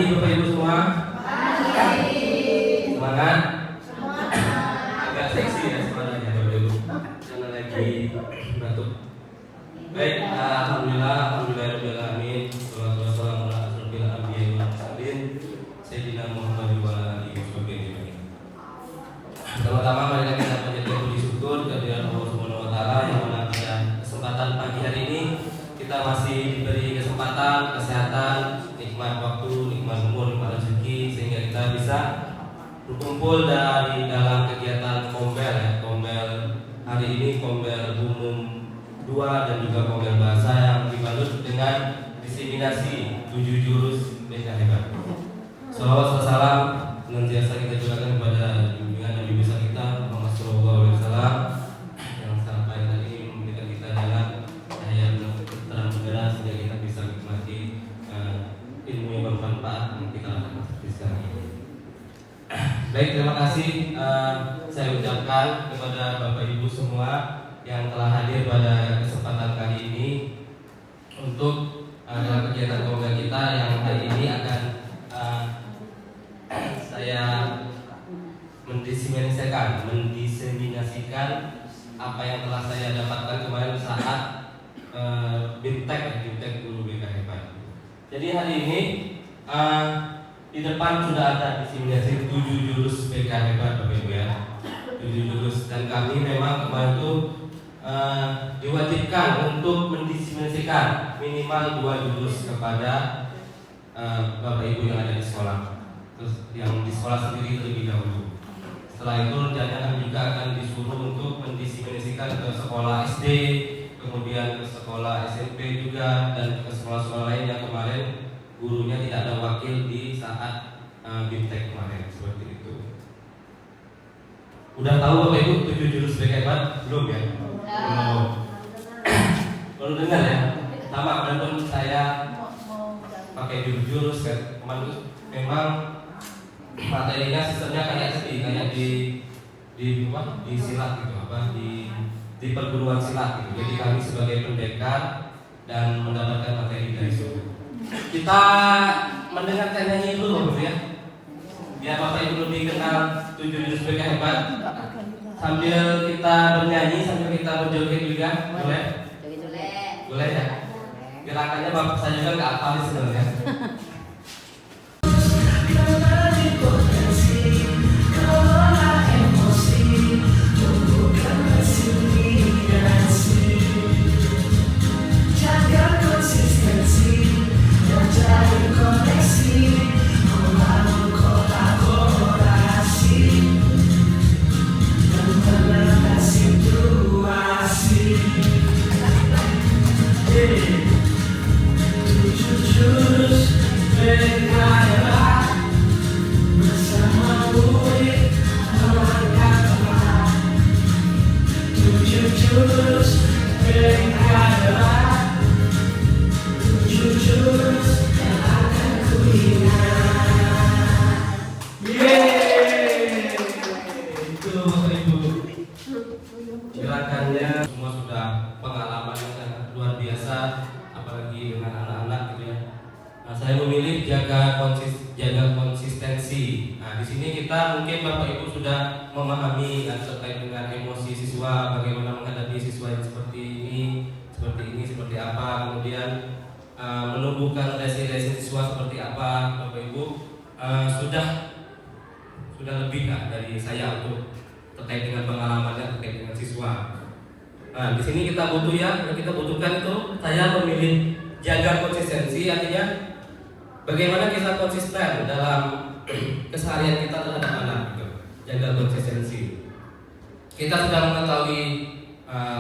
pagi Bapak Ibu semua. Semangat. Agak seksi ya suaranya Bapak Ibu. Karena lagi batuk. Baik, alhamdulillahirobbilalamin. Wassalatu wassalamu ala asyrofil anbiya'i wal mursalin sayyidina Muhammadin wa ala alihi wasallam. Pertama-tama mari kita panjatkan puji syukur kehadirat Allah Subhanahu wa taala yang mana pada kesempatan pagi hari ini kita masih diberi kesempatan, kesehatan, nikmat waktu, nikmat umur, nikmat rezeki sehingga kita bisa berkumpul dari dalam kegiatan kombel ya. Kombel hari ini kombel umum 2 dan juga kombel bahasa yang dibalut dengan diseminasi 7 jurus BK hebat. Salawat salam senantiasa kita curahkan kepada junjungan Nabi besar kita Muhammad sallallahu alaihi wasallam yang sampai hari ini memberikan kita jalan yang terang benderang sehingga kita bisa menikmati ilmu yang bermanfaat yang kita lakukan di sekarang ini. Baik, terima kasih saya ucapkan kepada Bapak Ibu semua yang telah hadir pada kesempatan kali ini untuk dalam kegiatan kombel kita yang hari ini akan saya mendiseminasikan apa yang telah saya dapatkan kemarin saat BIMTEK dulu BK hebat. Jadi hari ini di depan sudah ada diseminasi 7 jurus BK hebat Bapak Ibu ya. 7 jurus dan kami memang kemarin itu diwajibkan untuk mendiseminasikan minimal 2 jurus kepada Bapak Ibu yang ada di sekolah. Terus yang di sekolah sendiri terlebih dahulu. Setelah itu rencananya kami juga akan disuruh untuk mendiseminasikan ke sekolah SD, kemudian ke sekolah SMP juga dan ke sekolah-sekolah lain yang kemarin gurunya tidak ada wakil di saat BIMTEK kemarin seperti itu. Udah tahu Bapak Ibu 7 jurus BK hebat? Belum ya? Belum. Belum dengar ya? Sama walaupun saya pakai jurus kan kemarin memang materinya sistemnya kayak di silat gitu di perguruan silat gitu. Jadi kami sebagai pendekar dan mendapatkan materi dari situ. Kita mendengarkan nyanyi dulu ya. Biar Bapak Ibu lebih kenal 7 jurus BK hebat. Sambil kita bernyanyi, sambil kita berjoget juga, boleh? Boleh ya? Gerakannya Bapak saya juga nggak hafal sebenarnya. Gerakannya semua sudah pengalaman yang sangat luar biasa, apalagi dengan anak-anak gitu ya. Nah, saya memilih jaga konsistensi. Nah, di sini kita mungkin Bapak Ibu sudah memahami dan terkait dengan emosi siswa, bagaimana menghadapi siswa yang seperti seperti apa, kemudian menumbuhkan resi siswa seperti apa, Bapak Ibu sudah lebih dari saya untuk terkait dengan pengalamannya terkait dengan siswa. Nah, di sini kita butuhkan itu saya memilih jaga konsistensi, artinya bagaimana kita konsisten dalam keseharian kita terhadap anak gitu. Jaga konsistensi. Kita sudah mengetahui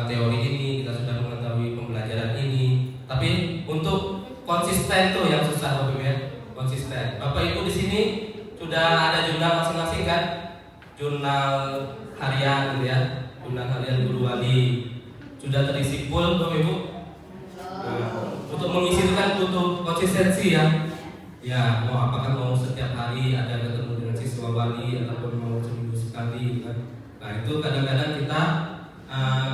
teori ini, kita sudah mengetahui pembelajaran ini, tapi untuk konsisten tuh yang susah Bapak Ibu ya. Konsisten. Bapak Ibu di sini sudah ada jurnal masing-masing kan? Jurnal harian gitu ya. Jurnal harian guru wali. Sudah terisi full Bapak Ibu? Untuk mengisi itu kan butuh konsistensi ya. Ya, apakah mau setiap hari ada ketemu dengan siswa wali ataupun mau seminggu sekali kan? Nah, itu kadang-kadang kita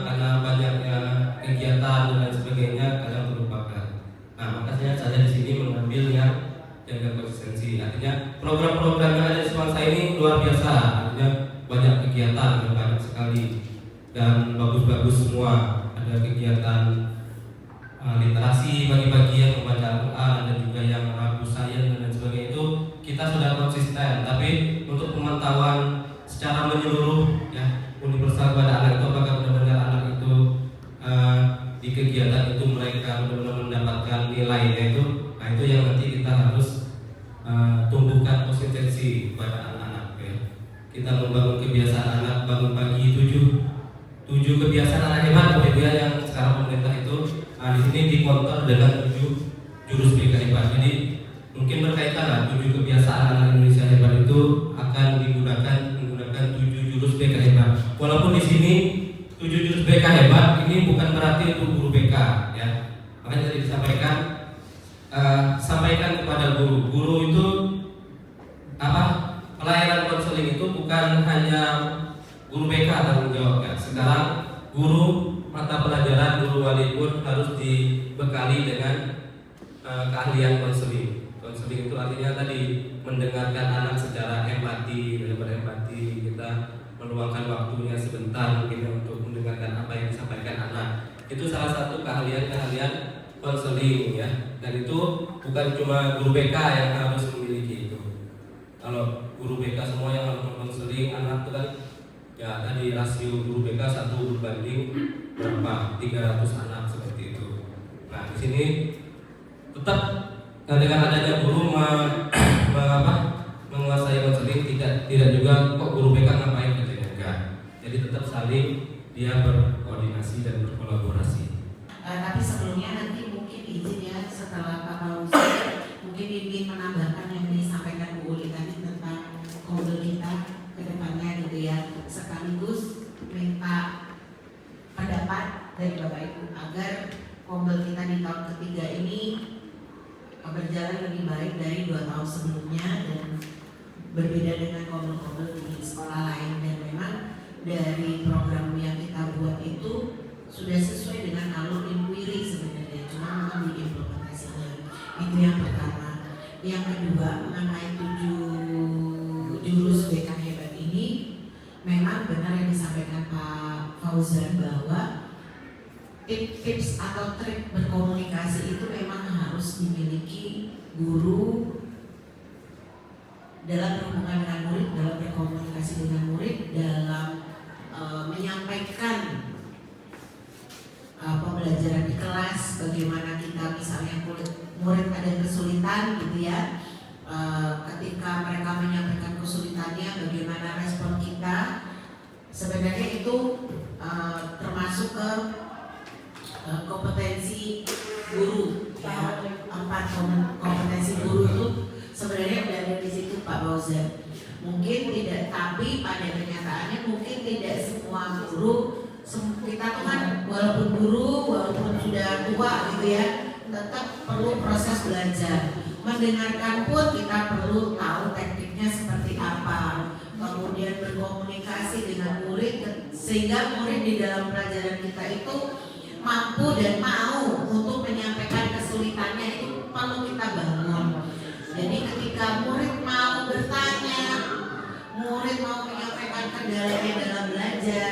karena banyaknya kegiatan dan lain sebagainya kadang terlupakan. Nah, makanya saya di sini mengambil yang jaga konsistensi konsistensi. Artinya program-program yang ada di Semansa ini luar biasa. Artinya banyak kegiatan, banyak sekali dan bagus-bagus semua. Ada kegiatan literasi pagi-pagi yang membaca Al-Quran dan juga yang Rabu Sains dan sebagainya, itu kita sudah konsisten. Tapi untuk pemantauan secara menyeluruh ya universal pada anak itu, apakah benar-benar anak itu di kegiatan itu mereka benar-benar mendapatkan nilainya itu, nah itu yang nanti kita harus tumbuhkan konsistensi pada anak-anak ya. Kita membangun kebiasaan anak bangun pagi, tujuh kebiasaan anak hebat Bapak Ibu ya, yang sekarang pemerintah itu di sini dikontor dengan 7 jurus BK hebat. Jadi mungkin berkaitan lah 7 kebiasaan anak Indonesia hebat itu akan menggunakan 7 jurus BK hebat. Walaupun di sini 7 jurus BK hebat ini bukan berarti untuk guru BK ya. Makanya tadi disampaikan sampaikan kepada guru. Guru itu pelayanan konseling itu bukan hanya guru BK tanggung jawab ya. Sekarang guru mata pelajaran, guru wali pun harus dibekali dengan keahlian konseling. Konseling itu artinya tadi mendengarkan anak secara empati, berempati. Kita meluangkan waktunya sebentar mungkin untuk mendengarkan apa yang disampaikan anak. Itu salah satu keahlian konseling ya. Dan itu bukan cuma guru BK yang harus memiliki itu. Kalau guru BK semua yang harus konseling anak itu kan ya tadi rasio guru BK 1 berbanding berapa 300 anak seperti itu. Nah di sini tetap dengan adanya guru menguasai konseling, tidak juga kok guru BK ngapain kerjanya, enggak. Jadi tetap saling dia berkoordinasi dan berkolaborasi. Tapi sebelumnya nanti mungkin izin ya, setelah Pak Paus mungkin ingin menambahkan yang disampaikan Bu Uli tadi tentang kode kita ke depannya gitu ya, sekaligus minta pendapat dari Bapak Ibu agar kombel kita di tahun ketiga ini berjalan lebih baik dari 2 tahun sebelumnya dan berbeda dengan kombel-kombel di sekolah lain. Dan memang dari program yang kita buat itu sudah sesuai dengan alur inquiry sebenarnya, cuma memang diimplementasinya. Itu yang pertama. Yang kedua, mengenai 7 jurus BK hebat ini, memang benar yang disampaikan Pak Fauzan bahwa tips atau trik berkomunikasi itu memang harus dimiliki guru dalam berhubungan dengan murid, dalam berkomunikasi dengan murid, dalam menyampaikan pembelajaran di kelas, bagaimana kita misalnya murid ada kesulitan gitu ya, ketika mereka menyampaikan kesulitannya bagaimana respon kita. Sebenarnya itu termasuk ke kompetensi guru ya, 4 kompetensi guru itu sebenarnya udah ada di situ Pak Fauzan. Mungkin tidak, tapi pada kenyataannya mungkin tidak semua guru, kita tuh kan walaupun guru, walaupun sudah tua gitu ya, tetap perlu proses belajar. Mendengarkan pun kita perlu tahu tekniknya seperti apa. Kemudian berkomunikasi dengan murid sehingga murid di dalam pelajaran kita itu mampu dan mau untuk menyampaikan kesulitannya, itu perlu kita bangun. Jadi ketika murid mau bertanya, murid mau menyampaikan kendalanya dalam belajar,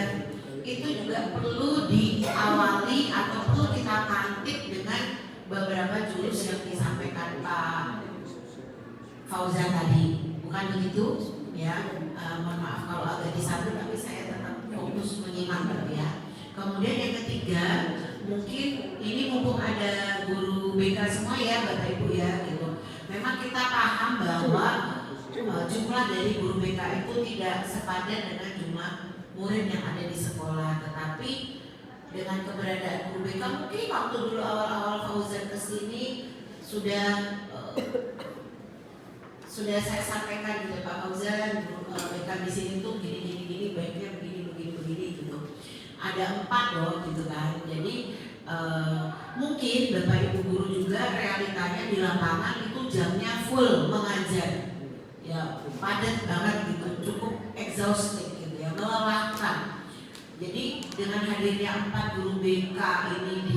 itu juga perlu diawali atau perlu kita tantip dengan beberapa jurus yang disampaikan Pak Fauzan tadi, bukan begitu? Ya, mohon maaf kalau agak disambut, tapi saya tetap fokus menyimak ya. Kemudian yang ketiga, mungkin ini mumpung ada guru BK semua ya Bapak Ibu ya gitu. Memang kita paham bahwa jumlah dari guru BK itu tidak sepadan dengan jumlah murid yang ada di sekolah, tetapi dengan keberadaan guru BK mungkin waktu dulu awal-awal Fauzan kesini sudah saya sampaikan gitu Pak Fauzan, BK di sini tuh gini baiknya begini gitu. Ada 4 loh gitu kan. Jadi mungkin Bapak Ibu guru juga realitanya di lapangan itu jamnya full mengajar. Ya, padat banget gitu, cukup exhausting gitu ya, melelahkan. Jadi dengan hadirnya 4 guru BK ini di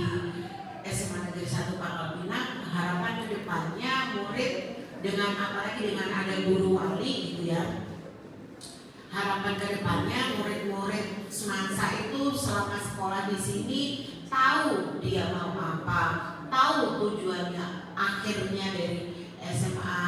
SMA Negeri 1 Pangkal Pinang, harapan kedepannya murid dengan apalagi dengan ada guru wali gitu ya, harapan kedepannya murid-murid Semansa itu selama sekolah di sini tahu dia mau apa, tahu tujuannya akhirnya dari SMA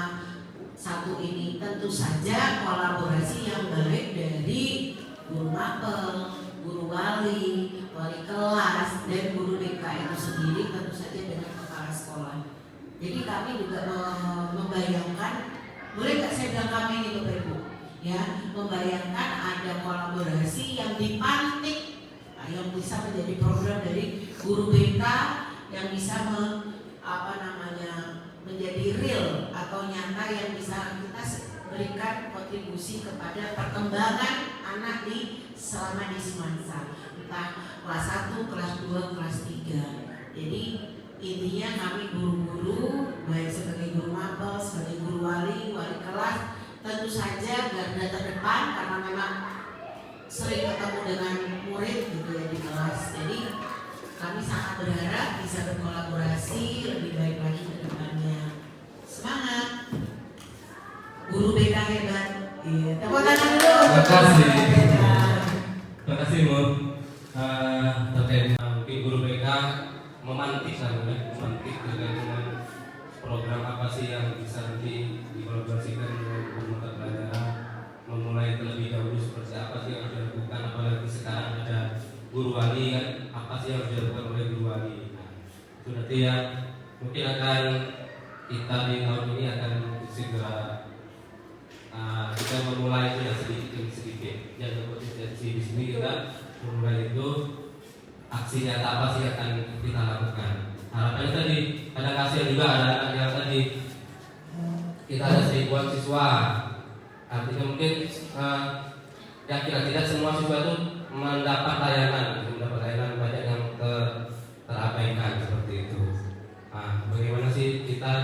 1 ini. Tentu saja kolaborasi yang baik dari guru mapel, guru wali, wali kelas, dan guru BK itu sendiri, tentu saja dengan kepala sekolah. Jadi kami juga membayangkan, boleh nggak saya bilang kami ini Bapak Ibu? Ya, membayangkan ada kolaborasi yang dipantik, yang bisa menjadi program dari guru BK yang bisa menjadi real atau nyata yang bisa kita berikan kontribusi kepada perkembangan anak selama di Semansa, entah kelas 1, kelas 2, kelas 3. Jadi intinya kami guru-guru, baik sebagai guru mapel, sebagai guru wali, wali kelas, tentu saja garda terdepan karena memang sering ketemu dengan murid gitu ya di kelas. Jadi kami sangat berharap bisa berkolaborasi lebih baik lagi ke depannya. Semangat, guru BK hebat. Iya, tepuk tangan dulu. Terima kasih. Terima kasih Bu. Terkait mungkin guru BK memantik terkait dengan program apa sih yang bisa nanti dikolaborasikan dengan guru mata pelajaran, memulai terlebih dahulu seperti apa sih yang harus dilakukan, apalagi sekarang ada guru wali kan, apa sih yang harus dilakukan oleh guru wali. Nah, itu nanti ya mungkin akan kita di tahun ini akan segera kita memulai itu ya sedikit demi sedikit. Jangan konsistensi di sini kita memulai itu aksi nyata apa sih yang akan kita lakukan. Harapannya tadi ada kasihan juga ada anak yang tadi kita ada 1000 siswa. Artinya mungkin ya tidak semua siswa itu mendapat layanan banyak yang terabaikan seperti itu. Nah, bagaimana sih kita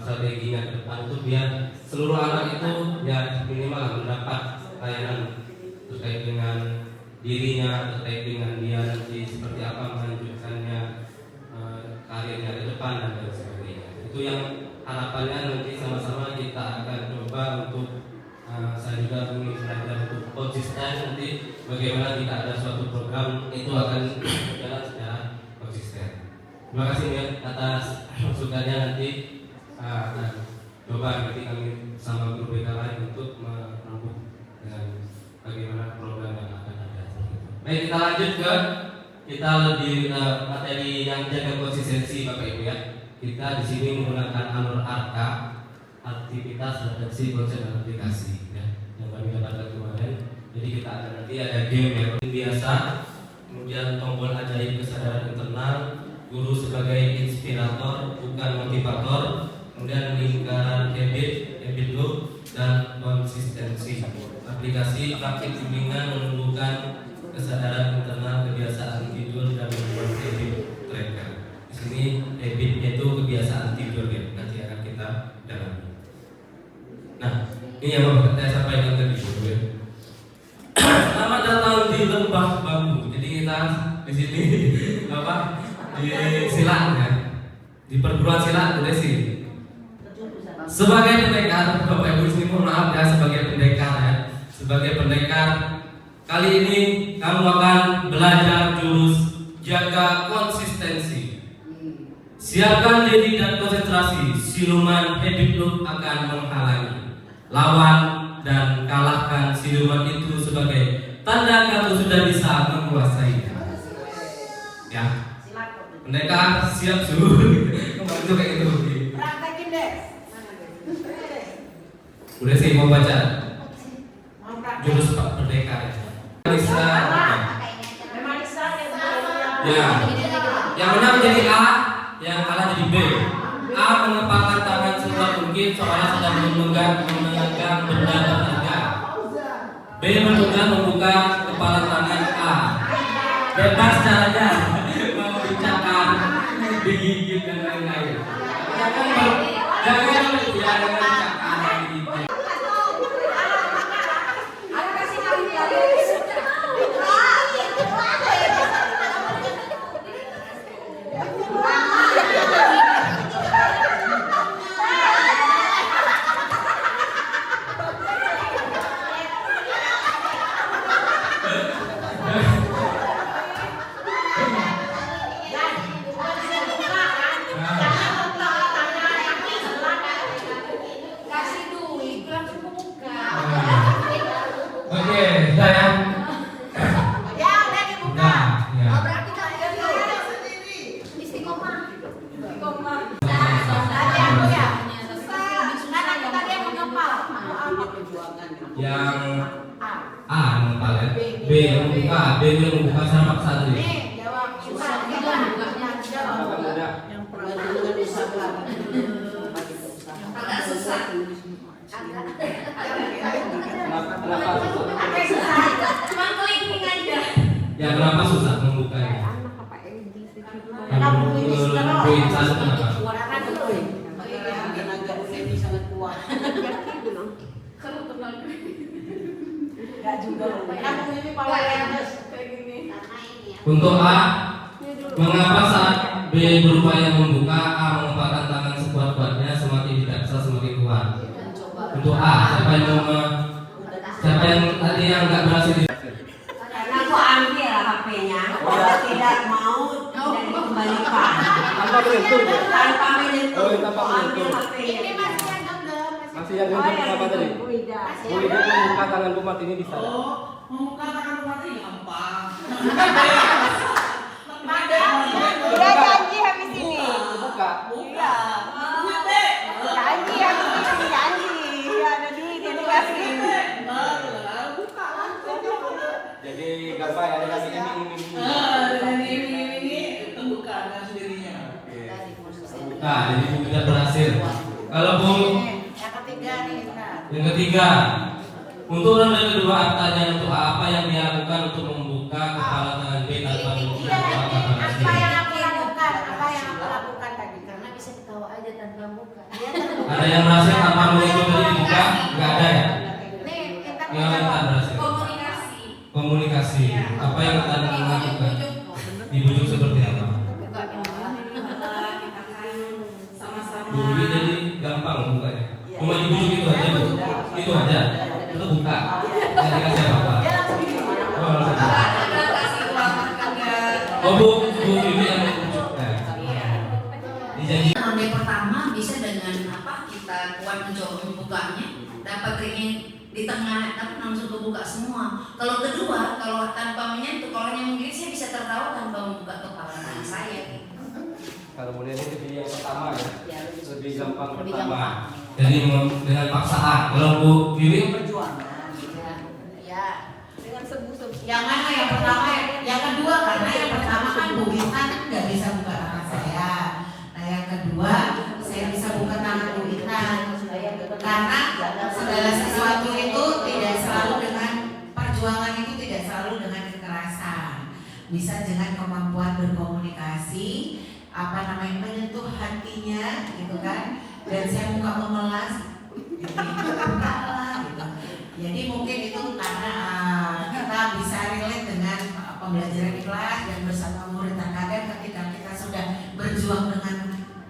strateginya ke depan itu biar seluruh anak itu ya minimal mendapat layanan terkait dengan dirinya, terkait dengan dia nanti seperti apa melanjutkannya karirnya ke depan dan lain sebagainya. Itu yang harapannya nanti sama-sama kita akan coba untuk saya juga ingin belajar untuk konsisten nanti bagaimana kita ada suatu program itu akan berjalan secara konsisten. Terima kasih ya atas masukannya nanti coba nanti kami sama guru BK lain untuk menampung dengan bagaimana program yang akan ada. Baik, kita lanjut ke lebih materi yang jaga konsistensi Bapak Ibu ya. Kita di sini menggunakan alur arka, aktivitas, refleksi, konsep dan aplikasi ya, yang kami dapatkan kemarin. Jadi kita nanti ada game yang biasa, kemudian tombol ajaib kesadaran internal, guru sebagai inspirator bukan motivator, kemudian lingkaran habit loop, dan konsistensi. Aplikasi praktik bimbingan menumbuhkan kesadaran internal, kebiasaan tidur, dan membuat habit tracker. Di sini habitnya itu kebiasaan tidur ya, nanti akan kita dalami. Nah, ini yang mau saya sampaikan tadi ya. Selamat datang di lembah bambu. Jadi kita di sini di silat ya, di perguruan silat udah sih. Sebagai pendekar, Bapak Ibu sini mohon maaf ya, sebagai pendekar ya, sebagai pendekar kali ini kamu akan belajar jurus jaga konsistensi. Siapkan diri dan konsentrasi, siluman habit loop akan menghalangi. Lawan dan kalahkan siluman itu sebagai tanda kamu sudah bisa menguasainya. Ya, pendekar siap suruh. Kemarin itu kayak gitu. Praktekin deh. Udah sih mau baca jurus pendekar. Bisa. Ya, yang menang jadi A, yang kalah jadi B. A mengepalkan tangan sekuat mungkin seolah sedang memegang benda berharga. B menunggang membuka kepala tangan A. Bebas caranya, mau bicara, digigit dan lain-lain. Jangan bicara. Yang A mengempal ya. B yang membuka, B itu yang membuka secara paksa tadi. Susah juga bukanya. Yang Peraturan disabar. Agak susah. Cuma clicking aja. Ya kenapa susah membukanya? Berita kenapa? Suara dulu. Tenaga ini sangat kuat. Kalau tenaga Enggak juga. Kamu ini power rangers kayak gini. Untuk A, mengapa saat B berupaya membuka, A mengepalkan tangan sekuat-kuatnya, semakin dipaksa semakin kuat. Untuk A, siapa yang tadi yang nggak berhasil Karena aku ambil HP-nya, tidak mau tidak dikembalikan. Tanpa menyentuh ya? Tanpa menyentuh. Oh, tanpa Aku ambil menyentuh. HP-nya. Masih yang nyentuh apa tadi? Bu Ida membuka tangan umat ini bisa. Membuka tangan umat ini gampang. Udah janji habis ini. Buka. Iya. Janji habis ini janji. Ada di delegasi. Jadi gampang ya, ada ini. Dengan ini terbuka dengan sendirinya. Nah, jadi Bu tidak berhasil. Kalau Bu Yang ketiga nih, Kak. yang ketiga, untuk ronde kedua artanya untuk A, apa yang dia lakukan untuk membuka kepala tangan B tanpa membuka kepala tangan C? Apa yang aku lakukan? Apa yang aku lakukan tadi? karena bisa ketawa aja tanpa buka. Ada yang berhasil tanpa mengikut tadi dibuka? Nggak ada ya? Nih, kita Yang tak berhasil. Komunikasi. Komunikasi. Apa yang kita lakukan? Dibujuk seperti apa? Buka sama-sama. Bu, jadi gampang bukanya. Cuma dibujuk itu aja, Bu. Itu aja. Itu buka. Nggak dikasih apa-apa. Oh, langsung. Kasih uang enggak. Oh, Bu ini yang dibujuk. Nah, dijanji. Ronde pertama bisa dengan apa kita kuat mencoba membukanya, dapat ringin di tengah tapi langsung kebuka semua. Kalau kedua, kalau tanpa menyentuh, kalau hanya mungkin saya bisa tertawa tanpa membuka kepala tangan saya. Kalau kemudian ini lebih yang pertama ya, lebih gampang Lebih pertama. gampang. Jadi dengan paksaan. Kalau Bu Vivi Perjuangan. Ya. Dengan sebu-sebu. Yang mana yang pertama? Yang kedua karena yang pertama kan Bu Intan nggak bisa buka tangan saya. Nah yang kedua saya bisa buka tangan Bu Intan karena segala sesuatu itu tidak selalu dengan perjuangan itu tidak selalu dengan kekerasan. Bisa dengan kemampuan berkomunikasi, apa namanya menyentuh hatinya, gitu kan? Dan saya muka memelas, jadi buka lah, gitu. Jadi mungkin itu karena kita bisa relate dengan pembelajaran di kelas dan bersama murid. Terkadang ketika kita sudah berjuang dengan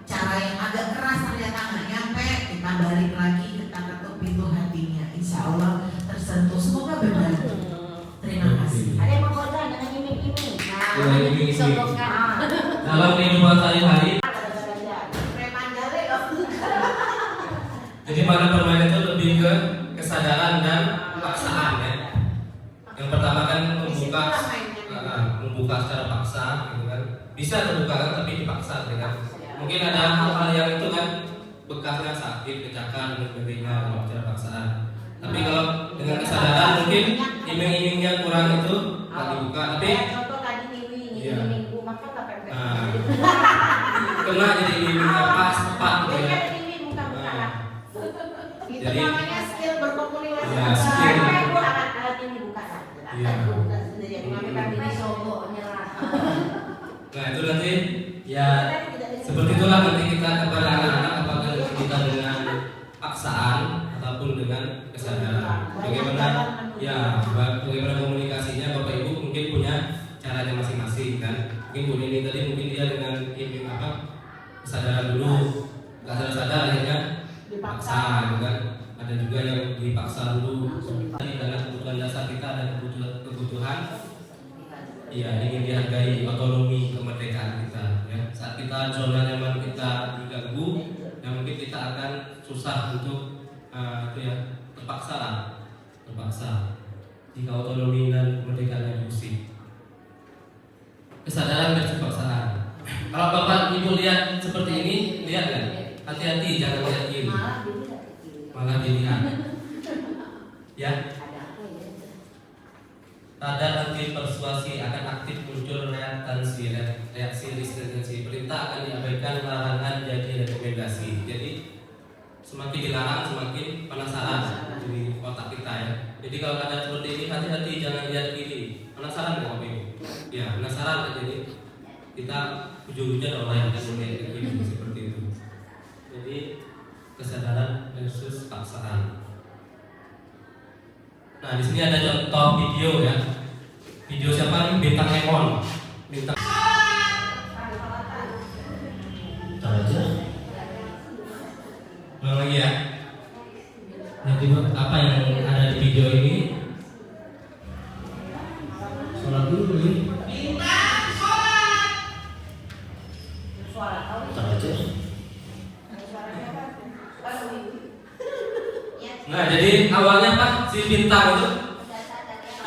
cara yang agak keras ternyata nggak nyampe, kita balik lagi kita ketuk pintu hatinya. Insya Allah tersentuh. Semoga berbantu. Terima kasih. Ada yang menggoda dengan iming-iming. Dengan iming-iming. Disodorkan. dalam kehidupan sehari-hari, Preman jale loh. jadi pada permainan itu lebih ke kesadaran dan paksaan ya. Yang pertama kan membuka secara paksa, gitu kan. Bisa terbuka kan, tapi dipaksa, gitu kan. Mungkin ada hal-hal yang itu kan bekasnya sakit, kecakan dan sebagainya kalau secara paksaan. Tapi kalau dengan kesadaran mungkin iming-imingnya kurang itu nggak dibuka, tapi Contoh tadi Iya. minggu maka tak pepet. kena jadi imingnya pas tepat gitu ya. Bukan. Itu Jadi- namanya skill berkomunikasi. Ya, skill. Aku alat ini bukan. Iya. Bukan sendiri. Mami kami Ini ini sogok nyerah. Nah itu nanti ya seperti itulah nanti kita kepada anak-anak apakah kita dengan paksaan ataupun dengan kesadaran. Bagaimana bagaimana komunikasinya Bapak Ibu mungkin punya caranya masing-masing kan. Mungkin Bu Nini tadi mungkin dia dengan iming kesadaran dulu, nggak sadar akhirnya dipaksa gitu kan. Ada juga yang dipaksa dulu. Tadi karena kebutuhan dasar kita ada kebutuhan ingin dihargai otonomi kemerdekaan kita ya. Saat kita zona nyaman kita diganggu ya mungkin kita akan susah untuk terpaksa jika otonomi dan kemerdekaan diusik. Kesadaran dan kepaksaan. Kalau Bapak Ibu lihat seperti ini, lihat kan? Hati-hati jangan lihat kiri, malah dilihat. Ya. Tanda anti persuasi akan aktif muncul reaksi resistensi. Perintah akan diabaikan, larangan jadi rekomendasi. Jadi semakin dilarang semakin penasaran di otak kita ya. Jadi kalau ada seperti ini hati-hati, jangan lihat kiri. Penasaran nggak Ibu? Ya penasaran kan, jadi kita ujung-ujungnya orang yang akan melihat kiri seperti itu. Jadi kesadaran versus paksaan. Nah di sini ada contoh video ya. Video siapa nih? Bintang Emon. Bintang. Aja. Ulang lagi ya. Jadi apa yang ada di video ini? Sholat dulu nih. Bintang sholat. Aja. Nah jadi awalnya Pak si Bintang itu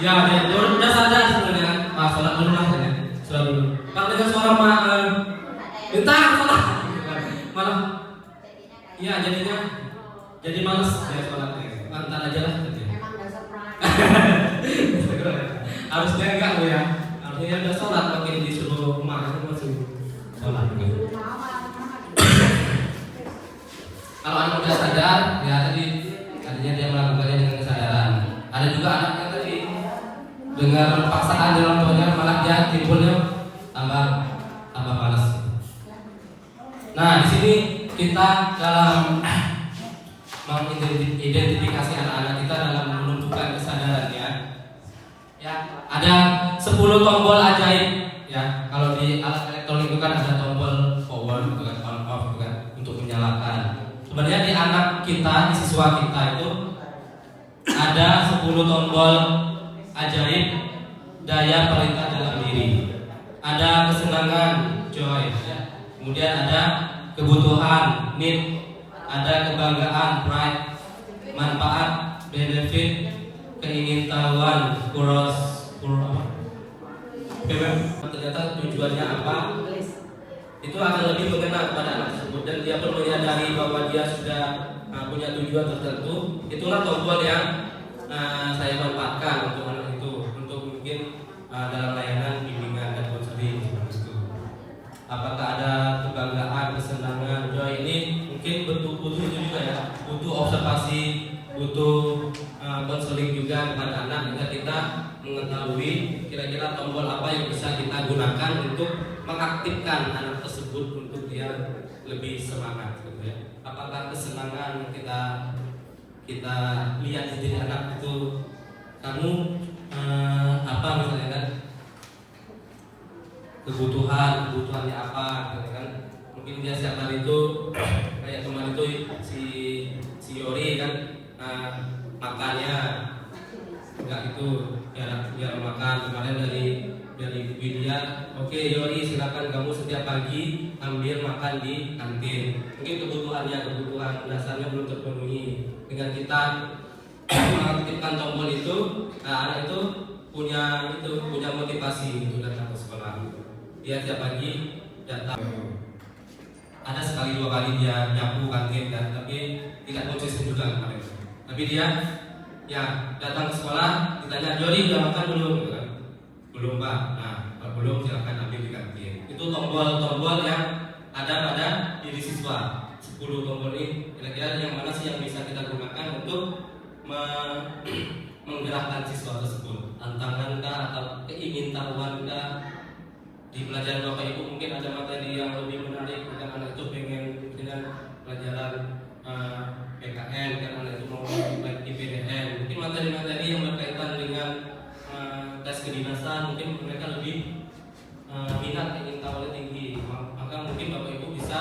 ya dia udah sadar sebenarnya. Pak sholat dulu lah ya. Sholat dulu. Pak dengar suara Bintang sholat. Malah iya jadinya jadi males ya sholatnya. Ntar aja lah. Emang dasar perang. Harusnya enggak Bu ya. Harusnya udah sholat makin disuruh rumah itu masih sholat gitu. Kalau anak udah sadar ya tadi artinya dia melakukannya dengan kesadaran. Ada juga anak yang tadi dengar paksaan dari orang tuanya malah dia timbulnya tambah malas. Nah di sini kita dalam mengidentifikasi anak-anak kita dalam menunjukkan kesadaran ya. Ya ada 10 tombol ajaib ya. Kalau di alat elektronik itu kan ada tombol power gitu kan, on off gitu kan untuk menyalakan. Sebenarnya di anak kita, di siswa kita itu ada 10 tombol ajaib daya perintah dalam diri. Ada kesenangan, joy ya. Kemudian ada kebutuhan, need. Ada kebanggaan, pride. Manfaat, benefit. Keingintahuan, ternyata tujuannya apa, itu akan lebih mengena kepada anak tersebut dan dia pun menyadari bahwa dia sudah punya tujuan tertentu. Itulah tombol yang saya manfaatkan untuk anak itu, untuk mungkin dalam layanan bimbingan dan konseling seperti itu. Apakah ada kebanggaan, kesenangan, joy, ini mungkin butuh itu juga ya, butuh observasi, butuh konseling juga kepada anak agar kita mengetahui kira-kira tombol apa yang bisa kita gunakan untuk mengaktifkan anak tersebut untuk dia lebih semangat gitu ya. Apakah kesenangan kita lihat di diri anak itu, kamu apa misalnya kan, kebutuhannya apa gitu kan. Mungkin dia setiap hari itu kayak kemarin itu si Yori kan makannya enggak itu biar makan. Kemarin dari Widya, oke Yori silakan kamu setiap pagi ambil makan di kantin. Mungkin kebutuhan dasarnya belum terpenuhi. Dengan kita mengaktifkan tombol itu, anak itu punya motivasi untuk datang ke sekolah. Dia tiap pagi datang. Ada sekali 2 kali dia nyapu kantin kan, tapi tidak konsisten juga kemarin. Tapi dia ya datang ke sekolah, ditanya Jody udah makan belum? Belum Pak. Nah kalau belum silakan ambil di kantin. Itu tombol-tombol yang ada pada diri siswa. 10 tombol ini kira-kira yang mana sih yang bisa kita gunakan untuk menggerakkan siswa tersebut? Tantangan kah atau keingintahuan kah? Di pelajaran Bapak Ibu mungkin ada materi yang lebih menarik, mungkin anak itu pengen dengan pelajaran PKN, kan anak itu mau di PDN, mungkin materi-materi yang berkaitan dengan tes kedinasan, mungkin mereka lebih minat, ingin tahu tinggi, maka mungkin Bapak Ibu bisa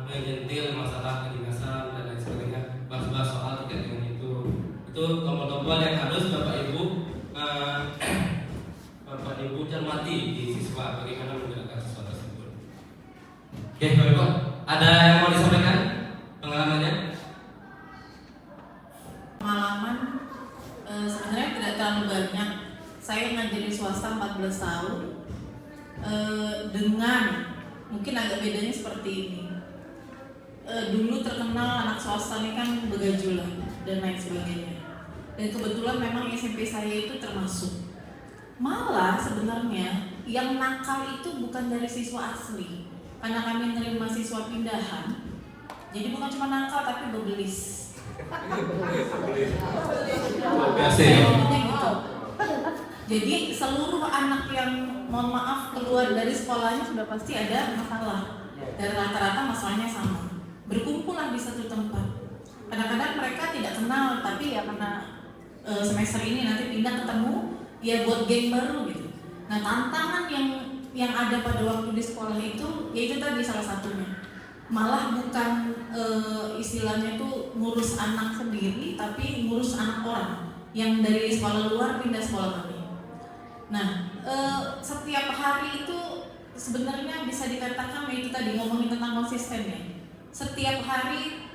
menyentil masalah kedinasan dan lain sebagainya, bahas-bahas soal terkait dengan itu tombol-tombol yang harus Bapak Ibu cermati di siswa, bagaimana menggerakkan siswa tersebut. Oke Bapak Ibu, ada yang mau disampaikan pengalamannya? Pengalaman sebenarnya tidak terlalu banyak. Saya ngajar di swasta 14 tahun dengan mungkin agak bedanya seperti ini. Dulu terkenal anak swasta ini kan begajulan dan lain sebagainya. Dan kebetulan memang SMP saya itu termasuk. Malah sebenarnya yang nakal itu bukan dari siswa asli, karena kami menerima siswa pindahan. Jadi bukan cuma nakal tapi bebelis. Biasa ya. Gitu. Jadi seluruh anak yang mohon maaf keluar dari sekolahnya sudah pasti ada masalah. Dan rata-rata masalahnya sama. Berkumpullah di satu tempat. Kadang-kadang mereka tidak kenal, tapi ya karena semester ini nanti pindah ketemu, ya buat geng baru gitu. Nah, tantangan yang ada pada waktu di sekolah itu, yaitu tadi salah satunya. Malah bukan istilahnya tuh ngurus anak sendiri, tapi ngurus anak orang yang dari sekolah luar pindah sekolah kami. Nah, setiap hari itu sebenarnya bisa dikatakan itu tadi ngomongin tentang konsisten ya. Setiap hari,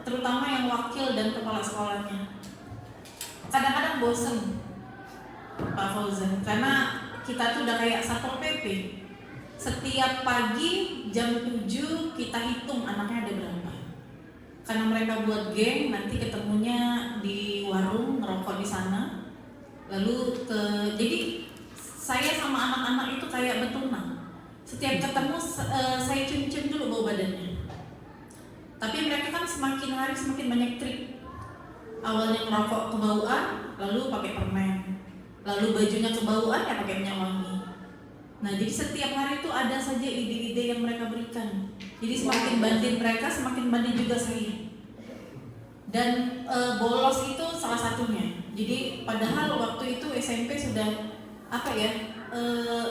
terutama yang wakil dan kepala sekolahnya, kadang-kadang bosen Pak Fauzan, karena kita tuh udah kayak Satpol PP. Setiap pagi jam 7 kita hitung anaknya ada berapa. Karena mereka buat geng, nanti ketemunya di warung ngerokok di sana. Lalu jadi saya sama anak-anak itu kayak betulan. Setiap ketemu saya cium-cium dulu bau badannya. Tapi mereka kan semakin hari semakin banyak trik. Awalnya ngerokok kebauan, lalu pakai permen. Lalu bajunya kebauan ya pakai minyak wangi. Nah, jadi setiap hari itu ada saja ide-ide yang mereka berikan. Jadi semakin banding mereka, semakin banding juga saya. Dan bolos itu salah satunya. Jadi padahal waktu itu SMP sudah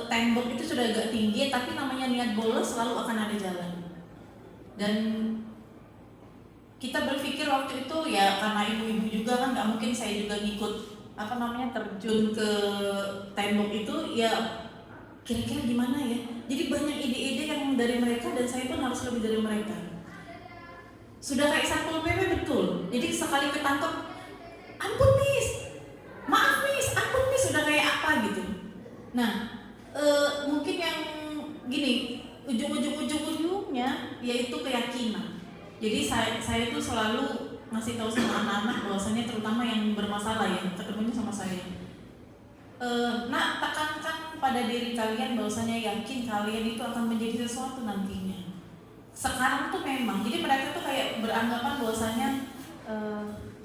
tembok itu sudah agak tinggi, tapi namanya niat bolos selalu akan ada jalan. Dan kita berpikir waktu itu ya karena ibu-ibu juga kan nggak mungkin saya juga ngikut terjun ke tembok itu ya. Kira-kira gimana ya? Jadi banyak ide-ide yang dari mereka dan saya pun harus lebih dari mereka. Sudah kayak Satpol PP betul. Jadi sekali ketangkep, ampun miss, maaf miss, ampun miss, sudah kayak apa gitu. Nah, mungkin yang gini, ujung-ujungnya yaitu keyakinan. Jadi saya tuh selalu ngasih tahu sama anak-anak bahwasanya terutama yang bermasalah ya, ketemunya sama saya. Nak, tekankan pada diri kalian bahwasanya yakin kalian itu akan menjadi sesuatu nantinya. Sekarang tuh memang, jadi mereka tuh kayak beranggapan bahwasanya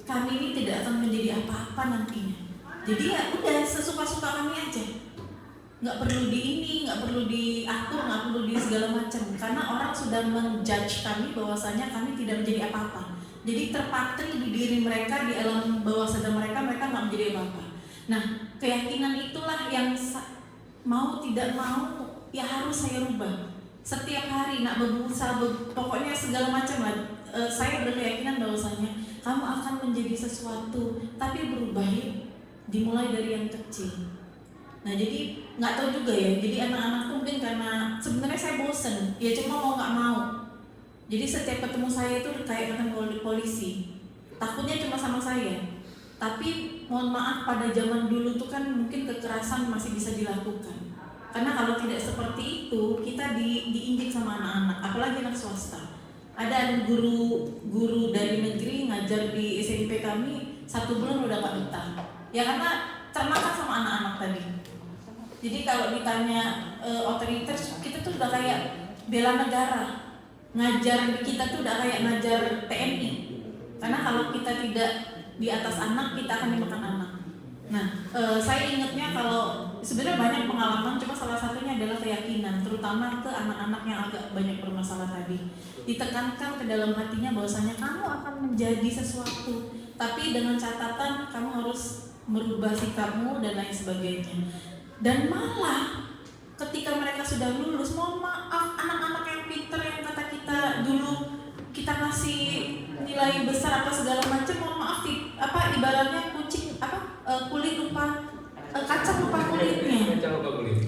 kami ini tidak akan menjadi apa-apa nantinya. Jadi ya udah sesuka-suka kami aja. Nggak perlu di ini, nggak perlu diatur, nggak perlu di segala macam. Karena orang sudah menjudge kami bahwasanya kami tidak menjadi apa-apa. Jadi terpatri di diri mereka, di alam bawah sadar mereka nggak menjadi apa-apa. Nah, keyakinan itulah yang mau tidak mau ya harus saya rubah. Setiap hari nak berusaha, pokoknya segala macam lah. Saya berkeyakinan bahwasanya kamu akan menjadi sesuatu, tapi berubah ya, dimulai dari yang kecil. Nah, jadi nggak tahu juga ya. Jadi anak-anak tuh mungkin karena sebenarnya saya bosen, ya cuma mau nggak mau. Jadi setiap ketemu saya itu kayak ketemu polisi. Takutnya cuma sama saya. Tapi mohon maaf pada zaman dulu tuh kan mungkin kekerasan masih bisa dilakukan. Karena kalau tidak seperti itu kita diinjek sama anak-anak, apalagi anak swasta. Ada guru dari negeri ngajar di SMP kami 1 bulan udah gak betah. Ya karena termakan sama anak-anak tadi. Jadi kalau ditanya otoriter, kita tuh udah kayak bela negara. Ngajar kita tuh udah kayak ngajar TNI. Karena kalau kita tidak di atas anak, kita akan dimakan anak. Nah, saya ingatnya kalau sebenarnya banyak pengalaman, cuma salah satunya adalah keyakinan, terutama ke anak-anak yang agak banyak bermasalah tadi. Ditekankan ke dalam hatinya bahwasanya kamu akan menjadi sesuatu, tapi dengan catatan kamu harus merubah sikapmu dan lain sebagainya. Dan malah ketika mereka sudah lulus, mohon maaf, anak-anak yang pinter yang kata kita dulu kita kasih nilai besar apa segala macam, mohon maaf, ibaratnya kucing kulit lupa kacang lupa kulitnya.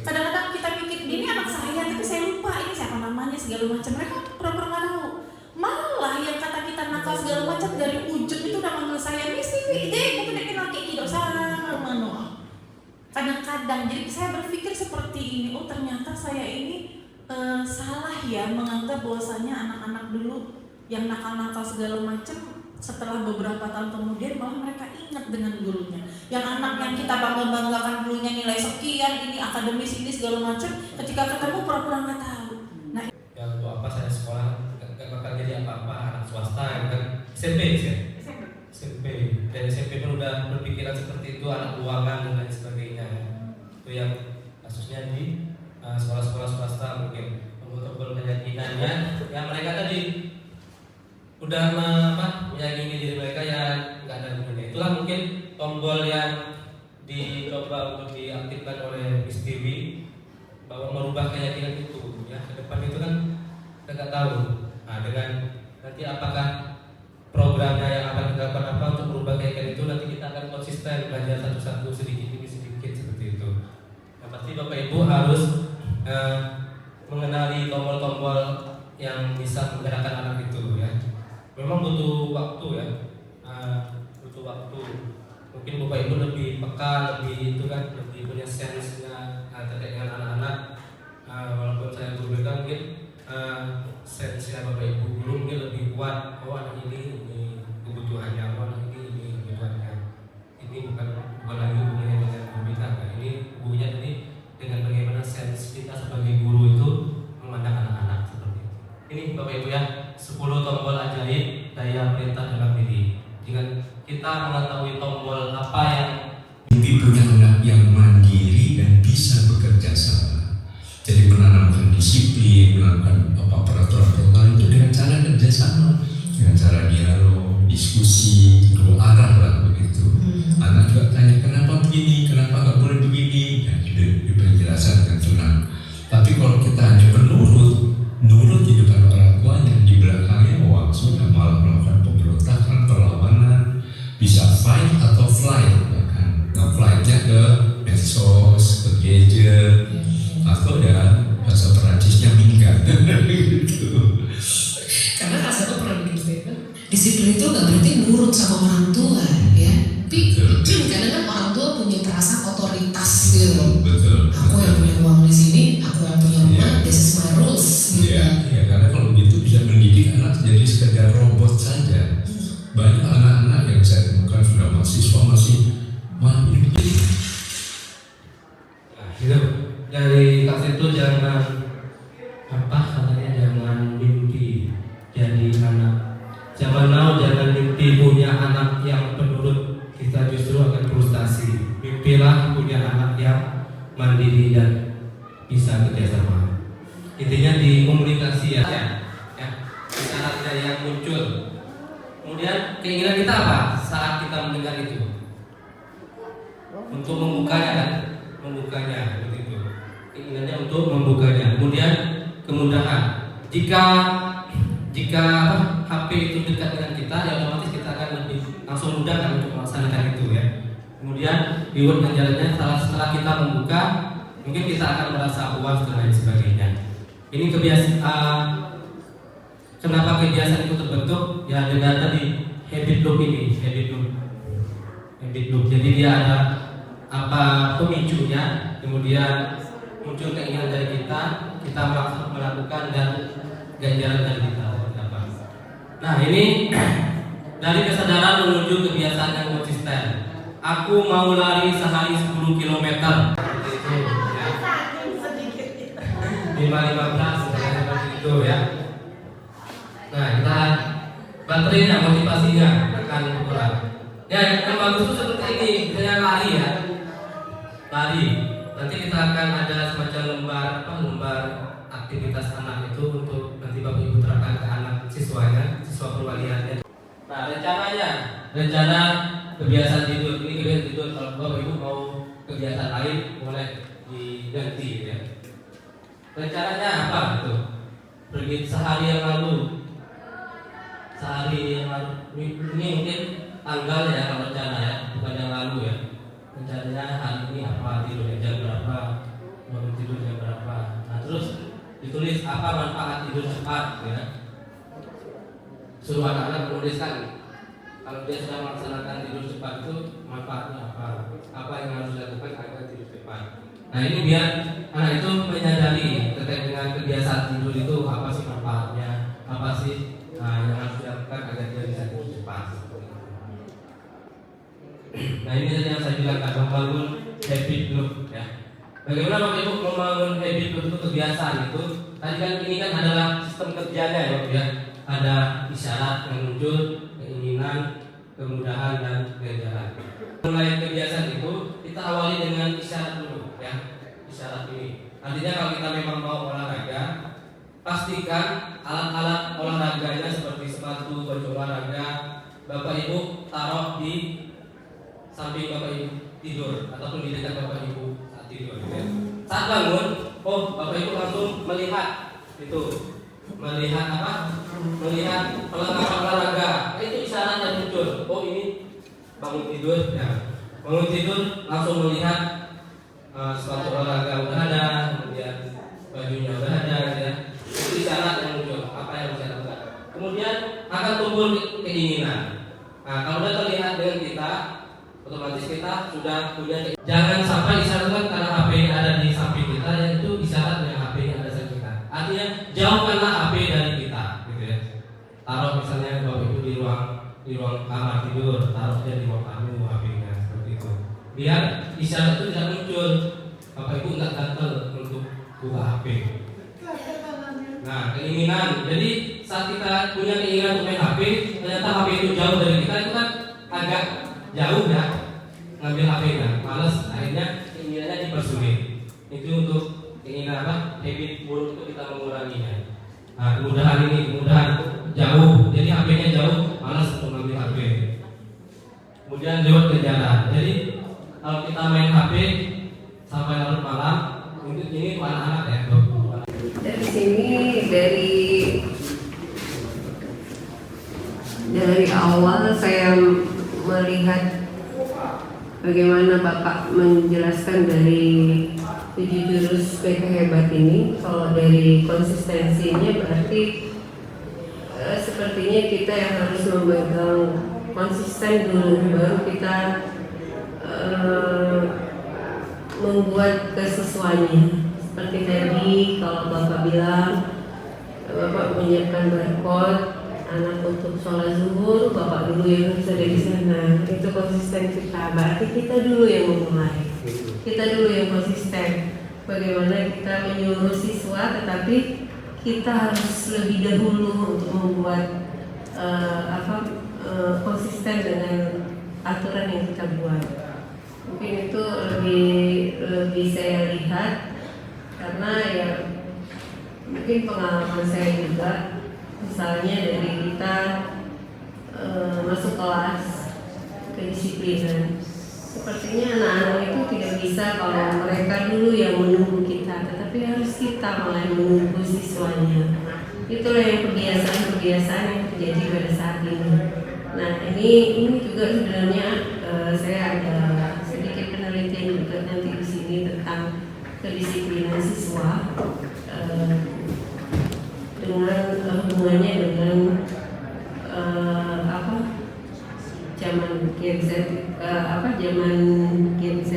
Kadang-kadang kita pikir ini anak saya, tapi saya lupa ini siapa namanya segala macam. Mereka pura-pura nggak tahu. Malah yang kata kita nakal segala macam dari ujung itu udah manggil saya misi, mungkin laki tidak salah mano. Kadang-kadang jadi saya berpikir seperti ini, oh ternyata saya ini salah ya menganggap bahwasanya anak-anak dulu yang nakal-nakal segala macam setelah beberapa tahun kemudian malah mereka ingat dengan dulunya. Yang anak yang kita banggakan dulunya nilai sekian, ini akademis ini segala macam, ketika ketemu pura-pura nggak tahu. Nah, Ya untuk apa saya sekolah gak bakal jadi apa-apa, anak swasta ya kan. SMP dan SMP pun udah berpikiran seperti itu, anak keuangan dan lain sebagainya ya. Itu yang kasusnya di sekolah-sekolah swasta mungkin untuk keyakinannya yang mereka tadi udah meyakini diri mereka yang nggak ada gunanya. Itulah mungkin tombol yang dicoba untuk diaktifkan oleh Miss Dewi bahwa merubah keyakinan itu ya. Ke depan itu kan kita nggak tahu. Nah, dengan nanti apakah programnya yang akan kita lakukan apa untuk merubah keyakinan itu, nanti kita akan konsisten belajar satu-satu sedikit demi sedikit seperti itu. Yang pasti Bapak Ibu harus mengenali tombol-tombol yang bisa menggerakkan anak itu ya. Memang butuh waktu ya, butuh waktu. Mungkin Bapak Ibu lebih peka, lebih itu kan, lebih punya sensenya terkait dengan anak-anak. Walaupun saya guru BK mungkin sensenya Bapak Ibu guru mungkin lebih kuat. Oh anak ini kebutuhannya, oh anak ini kebutuhannya. Ini bukan lagi hubungannya dengan guru BK. Ini hubungannya ini dengan bagaimana sens kita sebagai guru itu memandang anak-anak seperti itu. Ini Bapak Ibu ya, 10 tombol ajaib daya perintah dalam diri. Jika kita mengetahui tombol apa yang Mimpi punya anak yang mandiri dan bisa bekerja sama. Jadi menanamkan disiplin, menanamkan peraturan-peraturan itu dengan cara kerjasama, dengan cara dialog, diskusi, dua arah lah begitu. Anak juga tanya kenapa begini, kenapa nggak boleh begini, ya di penjelasan dengan tenang. Tapi kalau kita hanya nurut di depan orang tuanya, di belakangnya wah sudah malah melakukan pemberontakan, perlawanan, bisa fight atau flight. Nah, flightnya ke medsos, ke gadget, atau ya bahasa Perancisnya minggat gitu. Karena Kak Seto pernah bikin statement, disiplin itu gak berarti nurut sama orang tua ya. Tapi kadang kan orang tua punya perasaan otoritas gitu. Betul. Aku yang punya uang di sini, aku yang punya rumah, this is my rules gitu. Iya, karena kalau begitu bisa mendidik anak jadi sekedar robot saja. Banyak anak-anak yang saya temukan sudah mahasiswa masih ini begini. nah, gitu. Dari kasih itu jangan jangan mimpi jadi anak. Jangan mau jangan mimpi punya anak yang penurut, kita justru akan frustasi. Mimpilah punya anak yang mandiri dan bisa kerjasama. Intinya di komunikasi ya. Cara yang muncul. Kemudian keinginan kita apa saat kita mendengar itu? Untuk membukanya begitu. Keinginannya untuk membukanya. Kemudian kemudahan. Jika HP itu dekat dengan kita, ya otomatis kita akan lebih langsung mudah kan untuk melaksanakan itu ya. Kemudian reward dan jalannya setelah kita membuka, mungkin kita akan merasa puas dan lain sebagainya. Ini kebiasaan. Kenapa kebiasaan itu terbentuk? Ya dengan tadi habit loop ini, habit loop. Jadi dia ada pemicunya, kemudian muncul keinginan dari kita melakukan dan ganjaran dari kita. Nah ini dari kesadaran menuju kebiasaan yang konsisten. Aku mau lari sehari 10 km. Seperti itu ya. 5-15 seperti itu ya. Nah kita baterainya, motivasinya akan berkurang. Ya yang bagus itu seperti ini, misalnya lari ya. Lari. Nanti kita akan ada semacam lembar aktivitas anak itu untuk nanti Bapak Ibu terapkan ke anak siswanya, siswa perwaliannya. Nah rencana kebiasaan tidur, ini kebiasaan tidur. Kalau Bapak Ibu mau kebiasaan lain boleh diganti ya. Rencananya apa itu? Pergi sehari yang lalu. Ini mungkin tanggal ya kalau rencana ya, bukan yang lalu ya. Rencananya hari ini apa, tidur jam berapa, bangun tidur jam berapa. Nah terus ditulis apa manfaat tidur cepat ya. Suruh anak-anak menuliskan kalau dia sedang melaksanakan tidur cepat itu manfaatnya apa yang harus dilakukan agar tidur cepat. Nah ini biar anak itu menyadari terkait dengan kebiasaan tidur itu apa sih manfaatnya, apa sih yang harus dilakukan agar dia bisa tidur cepat. Nah ini tadi yang saya bilang kan, membangun habit loop ya. Bagaimana Bapak Ibu membangun habit loop itu kebiasaan itu? Tadi kan ini kan adalah sistem kerjanya ya Bapak ya. Ada isyarat yang muncul, keinginan, kemudahan dan kejaran. Mulai kebiasaan itu kita awali dengan isyarat dulu ya. Isyarat ini. Artinya kalau kita memang mau olahraga, pastikan alat-alat olahraganya seperti sepatu, baju olahraga Bapak Ibu taruh di samping Bapak Ibu tidur ataupun di dekat Bapak Ibu saat tidur. Ya. Saat bangun, Bapak Ibu langsung melihat itu, melihat apa? Melihat perlengkapan olahraga. Itu isyarat yang muncul. Oh ini bangun tidur, ya. Bangun tidur langsung melihat sepatu olahraga udah ada, kemudian bajunya udah ada, ya. Itu isyarat yang muncul. Apa yang saya lakukan? Kemudian akan tumbuh keinginan. Nah, kalau sudah terlihat dengan kita, otomatis kita sudah punya. Jangan sampai isyaratkan karena HP ada di samping kita, yaitu isyarat yang HP ada di kita. Artinya jauhkanlah HP dari kita, gitu ya. Taruh misalnya Bapak Ibu di ruang kamar tidur, taruhnya di ruang tamu HP-nya seperti itu. Biar isyarat itu tidak muncul. Bapak Ibu nggak gatel untuk buka HP. Nah, keinginan. Jadi saat kita punya keinginan untuk main HP, ternyata HP itu jauh dari kita, itu kan agak jauh ya ngambil HP-nya, males, akhirnya keinginannya dipersulit. Itu untuk keinginan apa? Habit buruk itu kita menguranginya. Nah, kemudahan jauh, jadi HP-nya jauh, males untuk ngambil HP. Kemudian lewat kejaran. Jadi kalau kita main HP sampai larut malam, ini untuk anak-anak ya. Dari sini dari awal saya melihat bagaimana Bapak menjelaskan dari 7 jurus PK Hebat ini. Kalau dari konsistensinya berarti sepertinya kita yang harus memegang konsisten dulu, baru kita membuat kesesuaiannya. Seperti tadi kalau Bapak bilang Bapak menyiapkan barcode anak untuk sholat zuhur, Bapak dulu yang harus ada di sana. Itu konsisten kita. Berarti kita dulu yang memulai. Kita dulu yang konsisten. Bagaimana kita menyuruh siswa, tetapi kita harus lebih dahulu untuk membuat konsisten dengan aturan yang kita buat. Mungkin itu lebih saya lihat. Karena ya mungkin pengalaman saya juga, misalnya dari kita masuk kelas kedisiplinan, sepertinya anak-anak itu tidak bisa kalau mereka dulu yang menunggu kita, tetapi harus kita mulai menunggu siswanya. Itulah yang kebiasaan yang terjadi pada saat ini. Nah ini juga sebenarnya saya ada sedikit penelitian juga nanti di sini tentang kedisiplinan siswa dengan hubungannya dengan zaman Gen Z, zaman Gen Z,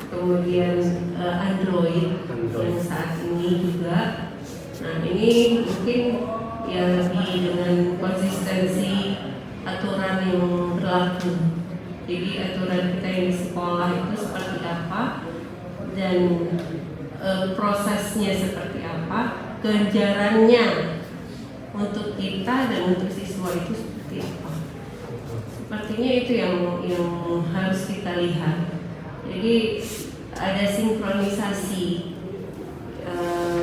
kemudian Android yang saat ini juga. Nah ini mungkin ya lebih dengan konsistensi aturan yang berlaku. Jadi aturan kita yang di sekolah itu seperti apa, dan prosesnya seperti apa, ganjarannya untuk kita dan untuk siswa itu seperti apa. Sepertinya itu yang harus kita lihat. Jadi ada sinkronisasi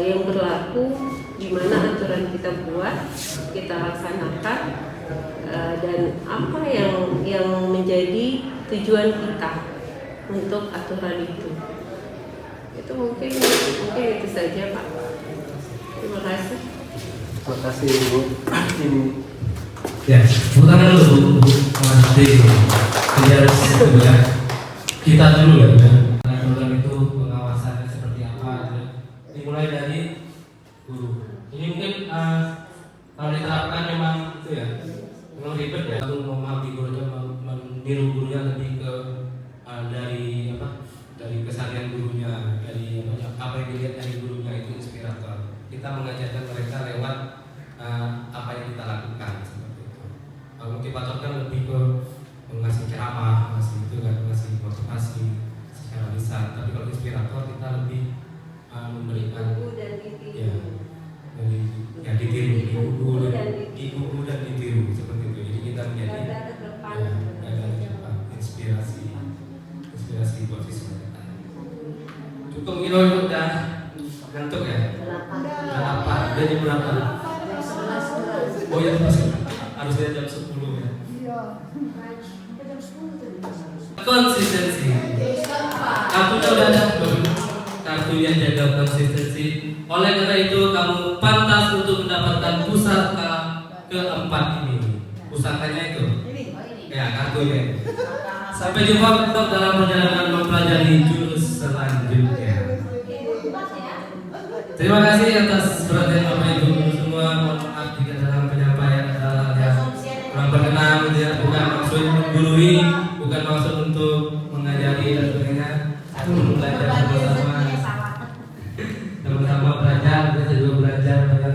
yang berlaku, di mana aturan kita buat, kita laksanakan, dan apa yang menjadi tujuan kita untuk aturan itu. Itu mungkin itu saja Pak. Terima kasih. Terima kasih Ibu. Ini Ya, pertanyaan dulu Bu Mandi. Harus ya. Kita dulu ya. Program itu pengawasannya seperti apa? Dimulai dari guru. Ini mungkin kalau diterapkan memang itu ya, memang ribet ya. Untuk memahami gurunya, meniru gurunya lebih ke dari apa? Dari keseharian gurunya, dari apa yang dilihat dari gurunya itu inspirator. Kita mengajarkan mereka lewat apa yang kita lakukan seperti itu. Motivator kan lebih ke mengasih ceramah, ngasih itu kan ngasih motivasi secara lisan. Tapi kalau inspirator kita lebih memberikan ya dari ya ditiru, digugu dan ditiru seperti itu. Jadi kita menjadi ya, inspirasi buat siswa kita. Cukup itu udah ngantuk ya? Udah apa? Udah jam berapa? Oh ya harusnya jam 10 ya. Konsistensi. Kartunya udah ada. Kartunya jaga konsistensi. Oleh karena itu kamu pantas untuk mendapatkan pusaka keempat ini. Pusakanya itu. Ya kartunya. Sampai jumpa besok dalam perjalanan mempelajari jurus selanjutnya. Terima kasih atas perhatian Bapak Ibu semua. Mohon maaf jika dalam penyampaian ada hal yang kurang berkenan, ya. Bukan maksud menggurui, bukan maksud untuk mengajari dan sebagainya. Belajar sama-sama, belajar, kita juga belajar banyak